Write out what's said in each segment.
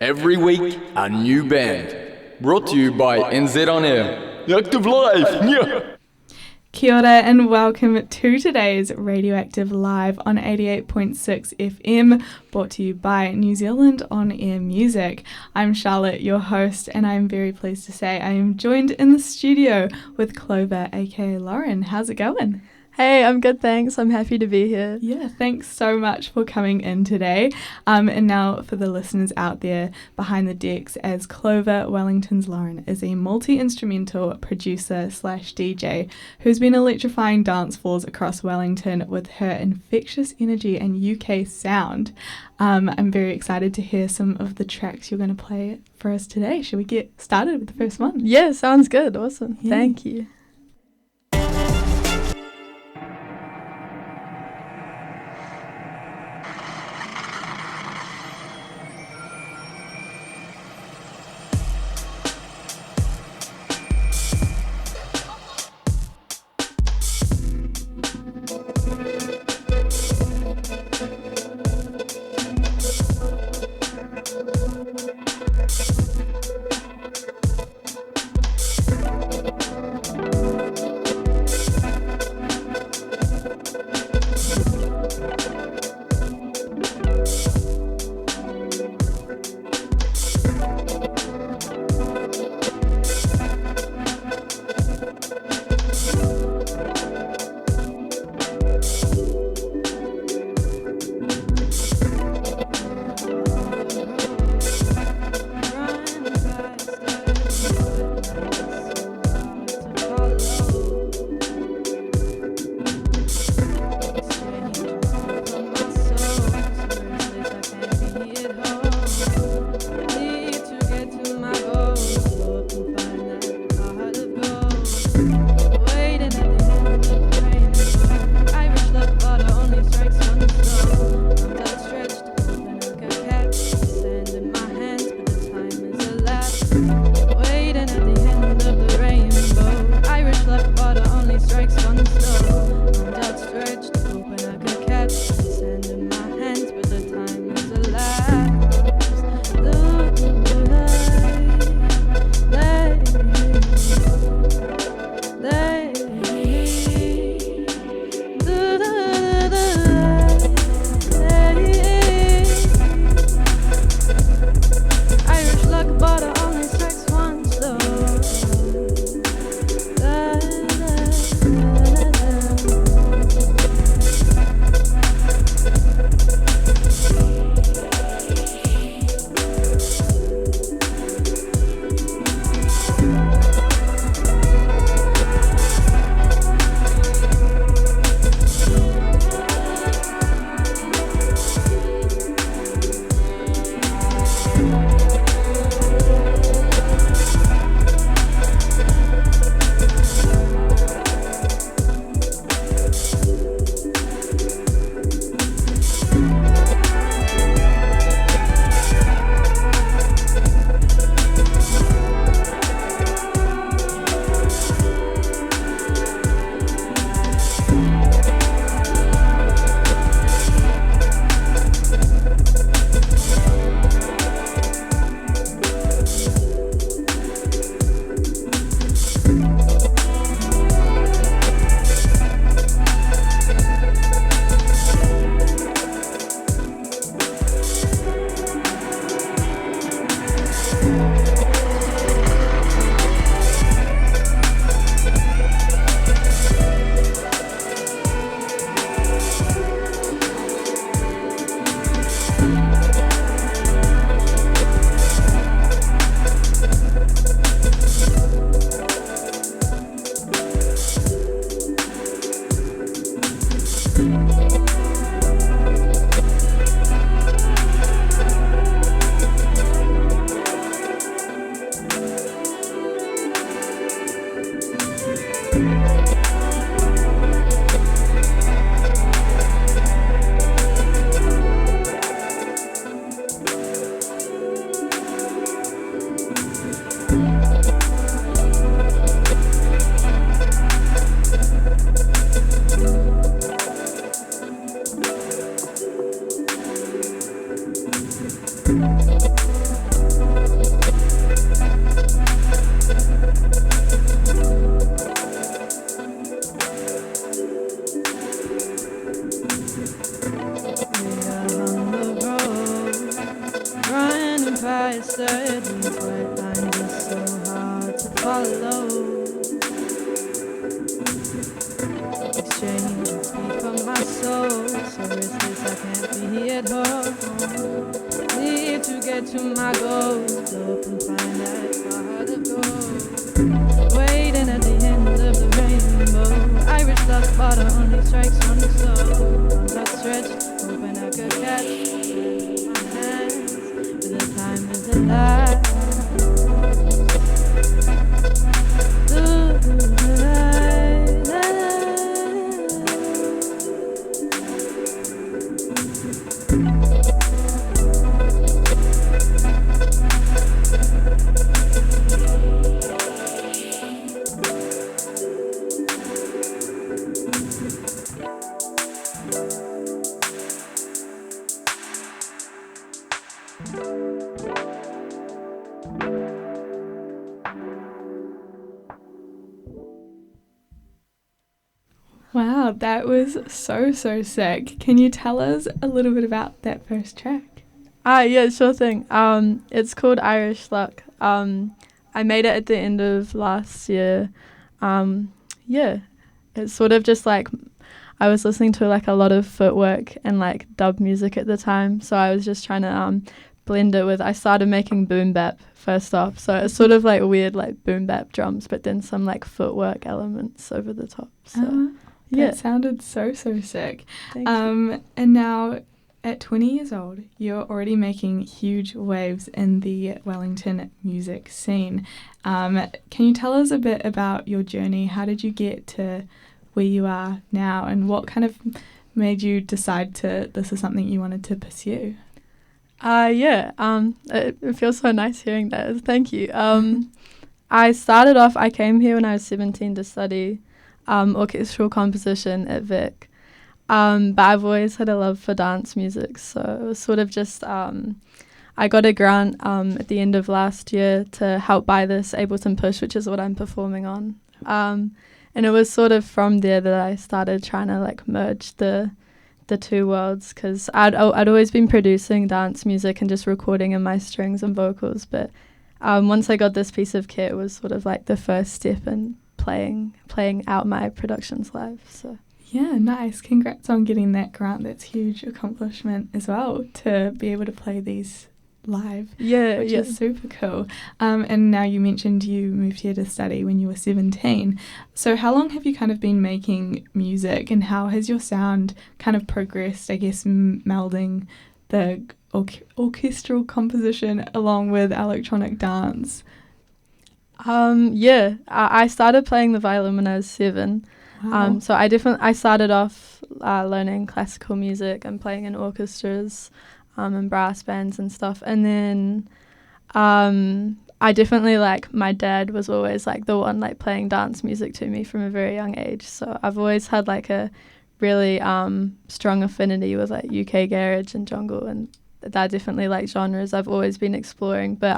Every week, a new band. Brought to you by NZ On Air. Active Live! Yeah. Kia ora and welcome to today's Radioactive Live on 88.6 FM, brought to you by New Zealand On Air Music. I'm Charlotte, your host, and I'm very pleased to say I am joined in the studio with CLOVA, aka Lauren. How's it going? Hey, I'm good, thanks. I'm happy to be here. Yeah, thanks so much for coming in today. And now for the listeners out there behind the decks, as CLOVA Wellington's Lauren is a multi-instrumental producer / DJ who's been electrifying dance floors across Wellington with her infectious energy and UK sound. I'm very excited to hear some of the tracks you're going to play for us today. Should we get started with the first one? Yeah, sounds good. Awesome. Yeah. Thank you. moving past these white lines are so hard to follow. Exchange beat from my soul, so restless I can't be at home. Need to get to my goals, up and find that heart of gold. Waiting at the end of the rainbow, Irish luck water only strikes on the soul. Arms outstretched, hoping I could catch my hands, but the time is alive. Wow, that was so sick. Can you tell us a little bit about that first track? Yeah, sure thing. It's called Irish Luck. I made it at the end of last year. Yeah, it's sort of just like I was listening to like a lot of footwork and like dub music at the time, so I was just trying to blend it with. I started making boom bap first off, so it's sort of like weird like boom bap drums, but then some like footwork elements over the top. So that sounded so sick. Thank you. And now at 20 years old, you're already making huge waves in the Wellington music scene. Can you tell us a bit about your journey? How did you get to where you are now, and what kind of made you decide this is something you wanted to pursue? It feels so nice hearing that. Thank you. I came here when I was 17 to study orchestral composition at Vic. But I've always had a love for dance music, so it was sort of just, I got a grant at the end of last year to help buy this Ableton Push, which is what I'm performing on. And it was sort of from there that I started trying to like merge the two worlds, because I'd always been producing dance music and just recording in my strings and vocals, but once I got this piece of kit, it was sort of like the first step in playing out my productions live. So yeah, nice. Congrats on getting that grant. That's a huge accomplishment as well, to be able to play these live, which is super cool. And now you mentioned you moved here to study when you were 17. So how long have you kind of been making music, and how has your sound kind of progressed, I guess, melding the orchestral composition along with electronic dance? I started playing the violin when I was 7. Wow. So I started off learning classical music and playing in orchestras and brass bands and stuff. And then I definitely, like, my dad was always like the one like playing dance music to me from a very young age. So I've always had like a really strong affinity with like UK garage and jungle, and that definitely like genres I've always been exploring. But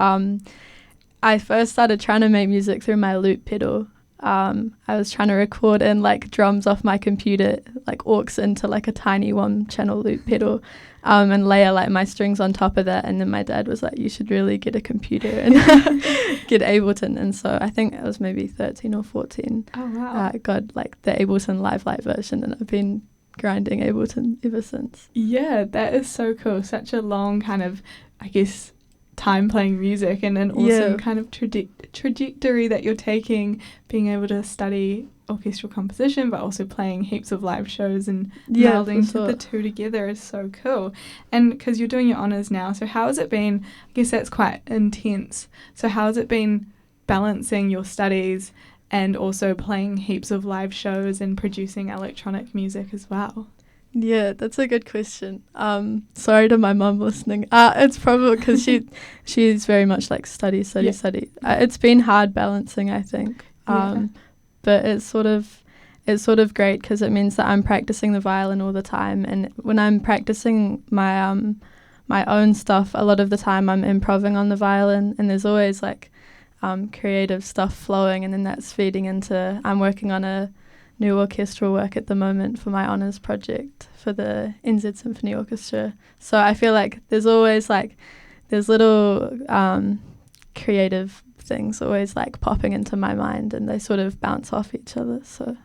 I first started trying to make music through my loop pedal. I was trying to record in like drums off my computer, like aux into like a tiny 1-channel loop pedal, and layer like my strings on top of that. And then my dad was like, you should really get a computer and get Ableton. And so I think I was maybe 13 or 14. Oh, wow. I got like the Ableton Live Light version, and I've been grinding Ableton ever since. Yeah, that is so cool. Such a long kind of, I guess, time playing music, and an awesome kind of trajectory that you're taking, being able to study orchestral composition but also playing heaps of live shows and melding the two together is so cool. And because you're doing your honours now, so how has it been? I guess that's quite intense. So how has it been balancing your studies and also playing heaps of live shows and producing electronic music as well? Yeah, that's a good question. Sorry to my mum listening. It's probably because she's very much like study. It's been hard balancing, I think. But it's sort of great because it means that I'm practicing the violin all the time, and when I'm practicing my my own stuff, a lot of the time I'm improvising on the violin, and there's always like creative stuff flowing, and then that's feeding into. I'm working on a new orchestral work at the moment for my honours project for the NZ Symphony Orchestra. So I feel like there's always like there's little creative things always like popping into my mind, and they sort of bounce off each other. So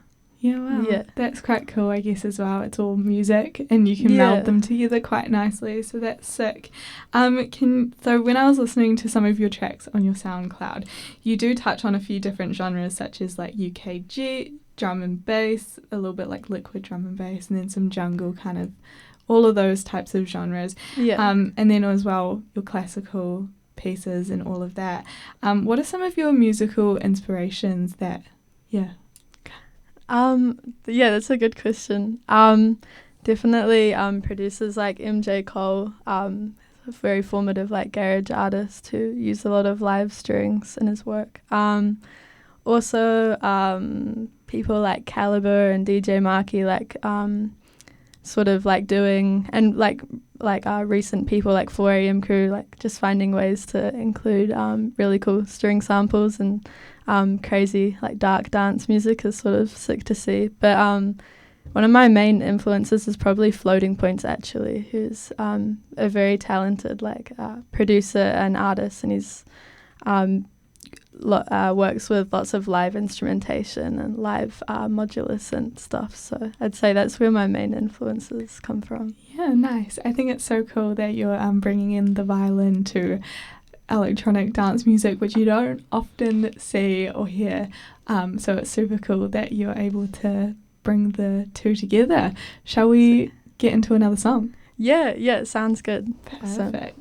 Yeah, wow. Yeah. That's quite cool, I guess, as well. It's all music and you can Yeah. meld them together quite nicely, so that's sick. So when I was listening to some of your tracks on your SoundCloud, you do touch on a few different genres such as like UKG, drum and bass, a little bit like liquid drum and bass, and then some jungle kind of, all of those types of genres. yeah. And then as well, your classical pieces and all of that. What are some of your musical inspirations that, yeah. Yeah, that's a good question. Definitely producers like MJ Cole, a very formative like garage artist who used a lot of live strings in his work. Also people like Caliber and DJ Marky, like sort of like doing, and like recent people like 4am Crew, like just finding ways to include really cool string samples and crazy like dark dance music is sort of sick to see. But one of my main influences is probably Floating Points, actually, who's a very talented like producer and artist, and he's works with lots of live instrumentation and live modular synth stuff. So I'd say that's where my main influences come from. Yeah, nice. I think it's so cool that you're bringing in the violin to electronic dance music, which you don't often see or hear. So it's super cool that you're able to bring the two together. Shall we get into another song? Yeah, sounds good. Perfect.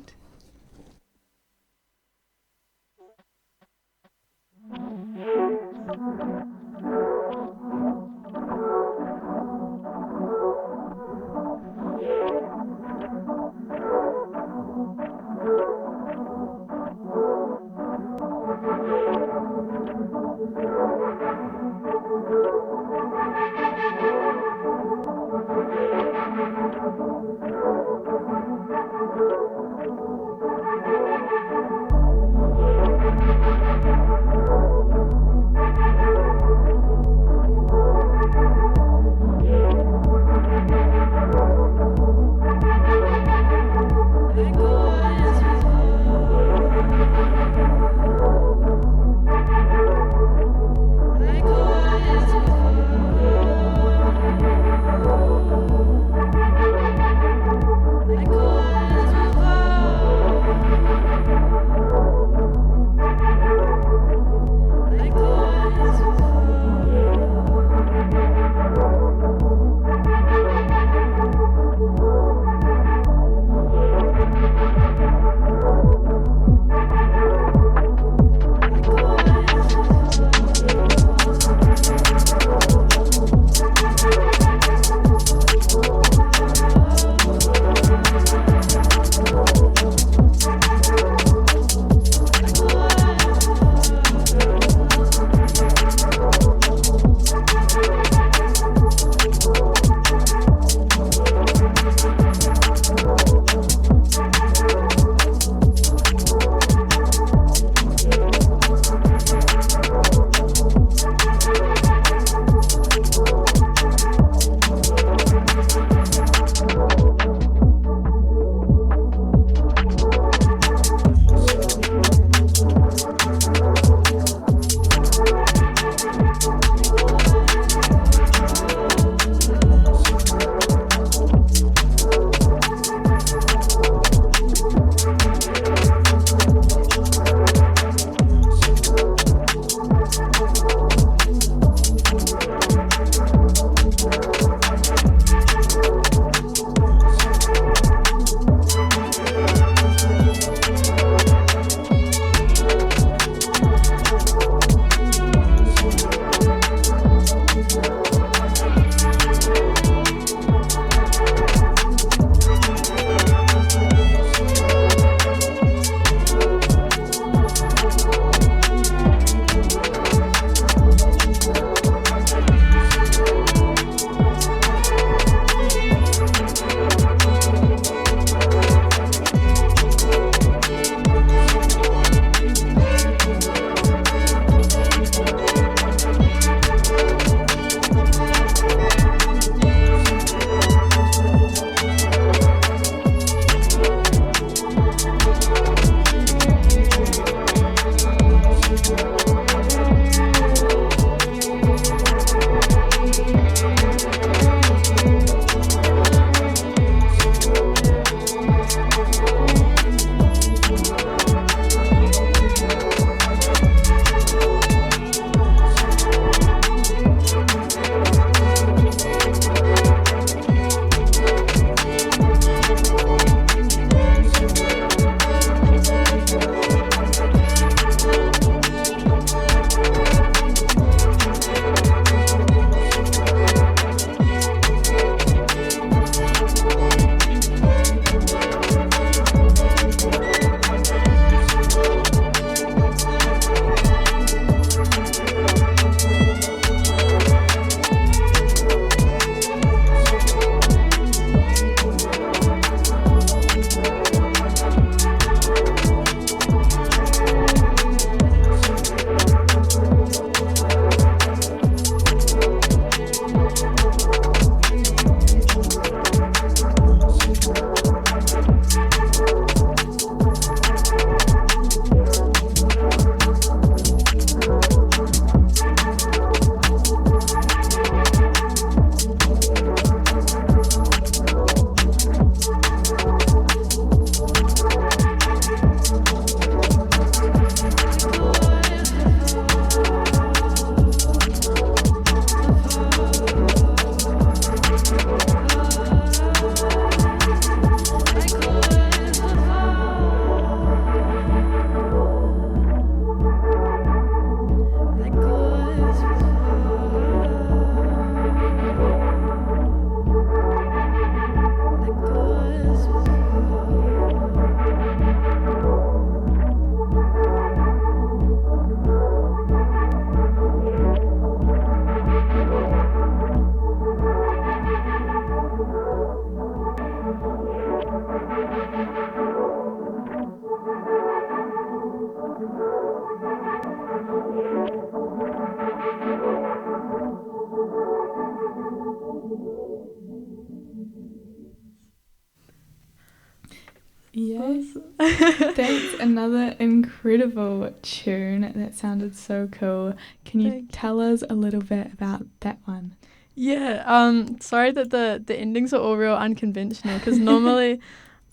another incredible tune that sounded so cool. Can you tell us a little bit about that one? Yeah, sorry that the endings are all real unconventional, because normally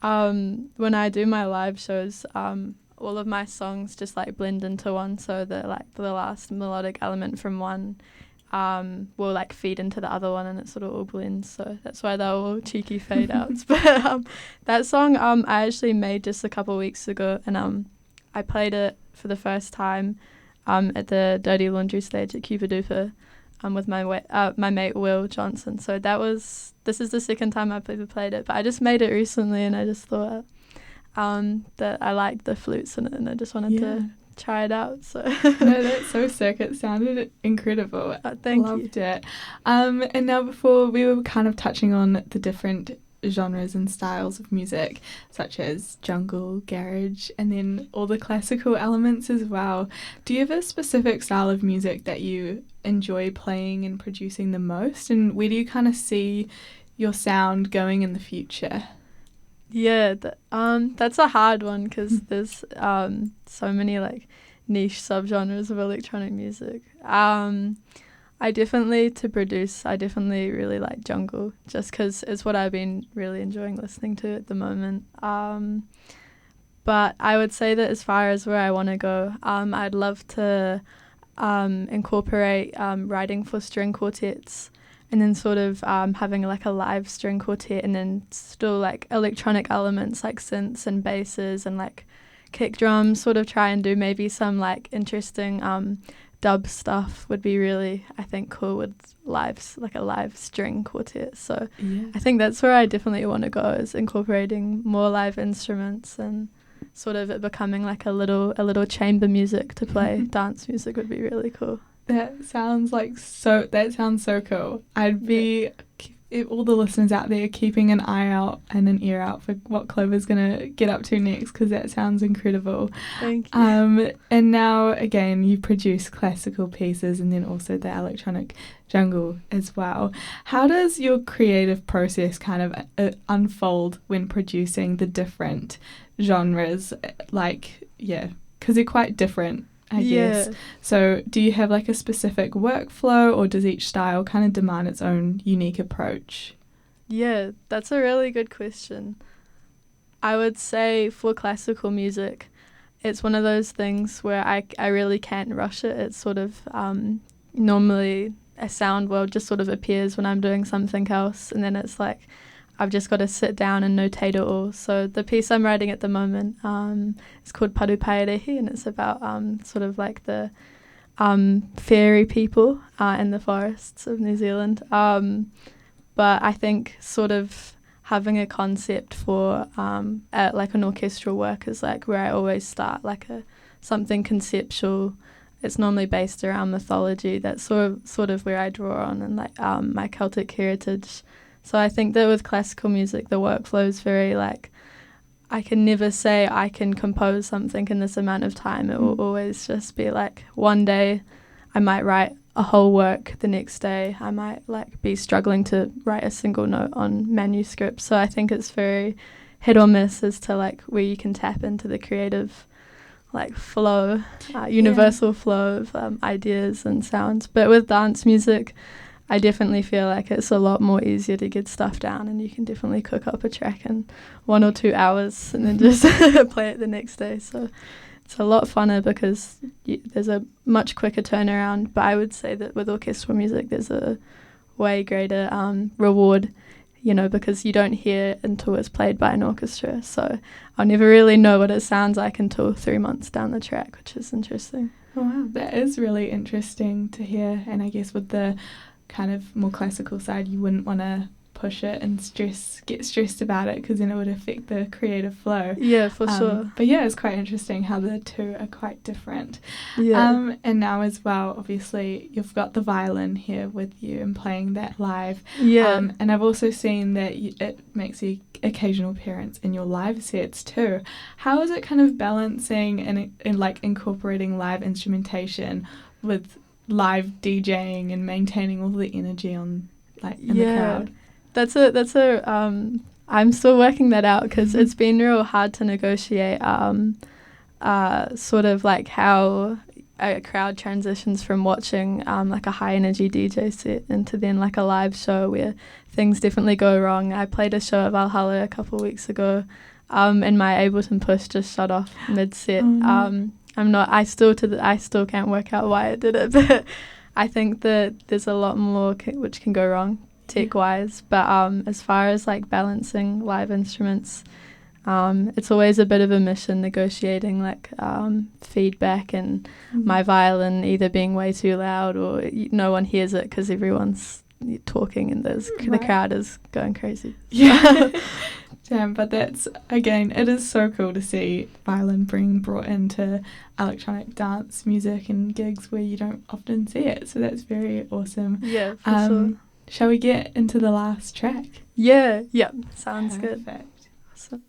when I do my live shows, all of my songs just like blend into one, so the last melodic element from one will like feed into the other one, and it sort of all blends. So that's why they're all cheeky fade outs. But that song I actually made just a couple of weeks ago, and I played it for the first time at the Dirty Laundry stage at Cuba Duper with my mate Will Johnson. So this is the second time I've ever played it, but I just made it recently, and I just thought that I liked the flutes in it, and I just wanted to try it out. So no, that's so sick. It sounded incredible. Thank you. Loved it. And now, before, we were kind of touching on the different genres and styles of music, such as jungle, garage, and then all the classical elements as well. Do you have a specific style of music that you enjoy playing and producing the most, and where do you kind of see your sound going in the future? Yeah, that's a hard one, because there's so many like niche subgenres of electronic music. I definitely really like jungle, just because it's what I've been really enjoying listening to at the moment. But I would say that as far as where I want to go, I'd love to incorporate writing for string quartets, and then sort of having like a live string quartet, and then still like electronic elements like synths and basses and like kick drums, sort of try and do maybe some like interesting dub stuff would be really, I think, cool with a live string quartet. So I think that's where I definitely want to go, is incorporating more live instruments and sort of it becoming like a little chamber music to play. Dance music would be really cool. That sounds so cool. I'd be, all the listeners out there, keeping an eye out and an ear out for what CLOVA's going to get up to next, because that sounds incredible. Thank you. And now, again, you produce classical pieces and then also the electronic jungle as well. How does your creative process kind of unfold when producing the different genres? Because they're quite different, I guess. So do you have like a specific workflow, or does each style kind of demand its own unique approach? Yeah, that's a really good question. I would say for classical music, it's one of those things where I really can't rush it. It's sort of normally a sound world just sort of appears when I'm doing something else, and then it's like I've just got to sit down and notate it all. So the piece I'm writing at the moment is called Paru Paerehi, and it's about sort of like the fairy people in the forests of New Zealand. But I think sort of having a concept for like an orchestral work is like where I always start, like something conceptual. It's normally based around mythology. That's sort of where I draw on, and like my Celtic heritage. So I think that with classical music, the workflow is very like, I can never say I can compose something in this amount of time. It will always just be like one day I might write a whole work, the next day I might like be struggling to write a single note on manuscript. So I think it's very hit or miss as to like where you can tap into the creative like flow, universal flow of ideas and sounds. But with dance music, I definitely feel like it's a lot more easier to get stuff down, and you can definitely cook up a track in 1 or 2 hours and then just play it the next day. So it's a lot funner because there's a much quicker turnaround. But I would say that with orchestral music, there's a way greater reward, because you don't hear until it's played by an orchestra. So I'll never really know what it sounds like until 3 months down the track, which is interesting. Oh, wow, that is really interesting to hear. And I guess with the kind of more classical side, you wouldn't want to push it and get stressed about it, because then it would affect the creative flow. Yeah, for sure. But yeah, it's quite interesting how the two are quite different. Yeah. And now as well, obviously, you've got the violin here with you and playing that live. Yeah. And I've also seen that it makes the occasional appearance in your live sets too. How is it kind of balancing and like incorporating live instrumentation with live DJing and maintaining all the energy on in the crowd? That's a I'm still working that out, because it's been real hard to negotiate sort of like how a crowd transitions from watching like a high energy DJ set into then like a live show where things definitely go wrong. I played a show at Valhalla a couple of weeks ago, and my Ableton push just shut off mid set. I still can't work out why it did it, but I think that there's a lot more which can go wrong tech wise. But as far as like balancing live instruments, it's always a bit of a mission negotiating like feedback and my violin either being way too loud or no one hears it because everyone's talking and the crowd is going crazy. Yeah. Damn, but that's, again, it is so cool to see violin being brought into electronic dance music and gigs where you don't often see it. So that's very awesome. Yeah, for sure. Shall we get into the last track? Yeah, sounds good. Perfect. Awesome.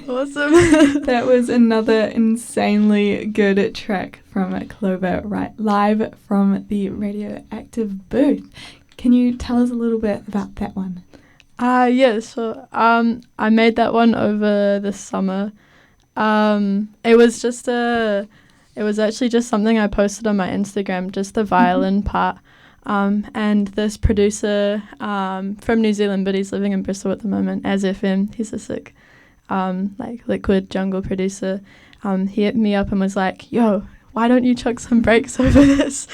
Awesome. That was another insanely good track from CLOVA, right live from the Radioactive booth. Can you tell us a little bit about that one? Yeah, so I made that one over the summer. It was actually just something I posted on my Instagram, just the violin part. And this producer from New Zealand, but he's living in Bristol at the moment, as FM. He's a sick, liquid jungle producer. He hit me up and was like, "Yo, why don't you chuck some breaks over this?"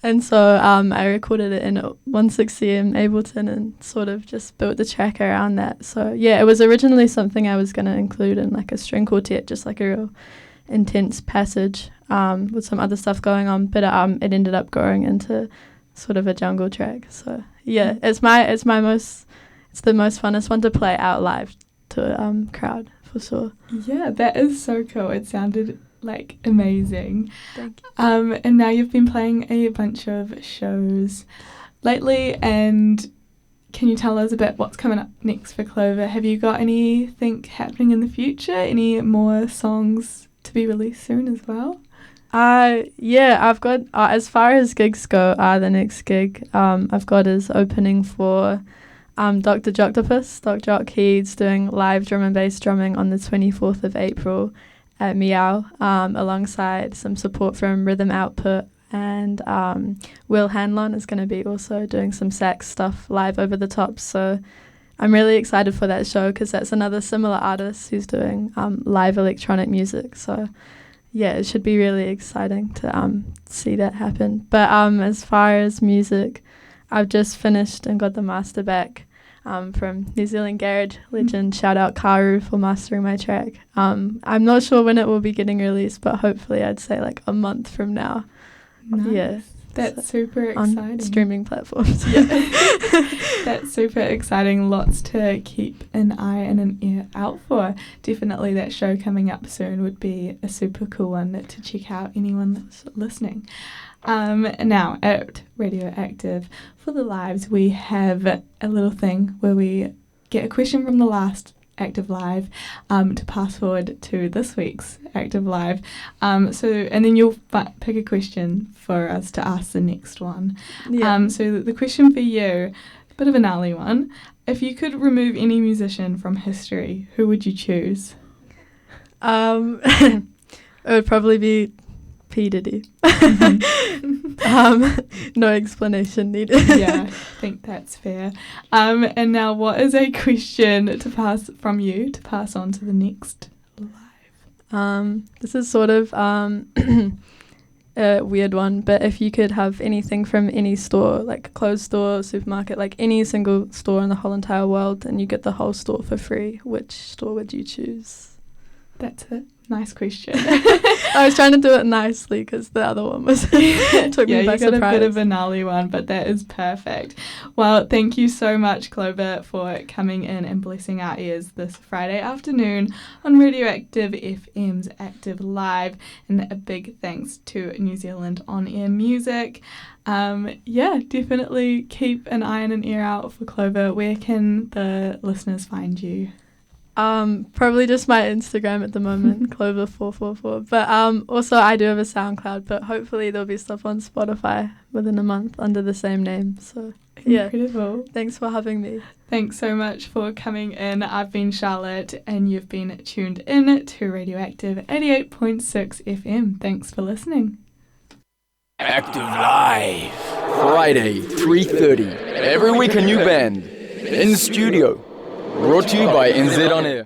And so I recorded it in 160 in Ableton and sort of just built the track around that. So yeah, it was originally something I was going to include in like a string quartet, just like a real intense passage with some other stuff going on. But it ended up growing into sort of a jungle track. So yeah, it's the most funnest one to play out live to a crowd for sure. Yeah, that is so cool. It sounded like amazing. Thank you. And now you've been playing a bunch of shows lately, and can you tell us about what's coming up next for CLOVA? Have you got anything happening in the future? Any more songs to be released soon as well? Yeah, I've got, as far as gigs go, the next gig I've got is opening for Dr. Joctopus. Doc Jock, he's doing live drum and bass drumming on the 24th of April at Meow, alongside some support from Rhythm Output, and Will Hanlon is going to be also doing some sax stuff live over the top. So I'm really excited for that show because that's another similar artist who's doing live electronic music. So yeah, it should be really exciting to see that happen. But as far as music, I've just finished and got the master back from New Zealand garage legend. Shout out Karu for mastering my track. I'm not sure when it will be getting released, but hopefully I'd say like a month from now. Nice. Yeah. That's super on exciting. Streaming platforms. Yeah. That's super exciting. Lots to keep an eye and an ear out for. Definitely that show coming up soon would be a super cool one to check out, anyone that's listening. Now at Radioactive, for the lives, we have a little thing where we get a question from the last Active Live to pass forward to this week's Active Live. And then you'll pick a question for us to ask the next one. Yeah. So the question for you, a bit of a gnarly one. If you could remove any musician from history, who would you choose? It would probably be P. Diddy. No explanation needed. Yeah, I think that's fair. And now, what is a question to pass from you to pass on to the next live? This is sort of a weird one, but if you could have anything from any store, like clothes store, supermarket, like any single store in the whole entire world, and you get the whole store for free, which store would you choose? That's a nice question. I was trying to do it nicely because the other one was took me by you got surprise. a bit of a gnarly one, but that is perfect. Well, thank you so much, CLOVA, for coming in and blessing our ears this Friday afternoon on Radioactive FM's Active Live, and a big thanks to New Zealand On Air Music. Definitely keep an eye and an ear out for CLOVA. Where can the listeners find you? Probably just my Instagram at the moment, CLOVA444. But also I do have a SoundCloud, but hopefully there'll be stuff on Spotify within a month under the same name. So yeah. Incredible. Thanks for having me. Thanks so much for coming in. I've been Charlotte, and you've been tuned in to Radioactive 88.6 FM. Thanks for listening. Active Live. Friday, 3:30. Every week a new band. In the studio. Brought to you by NZ On Air.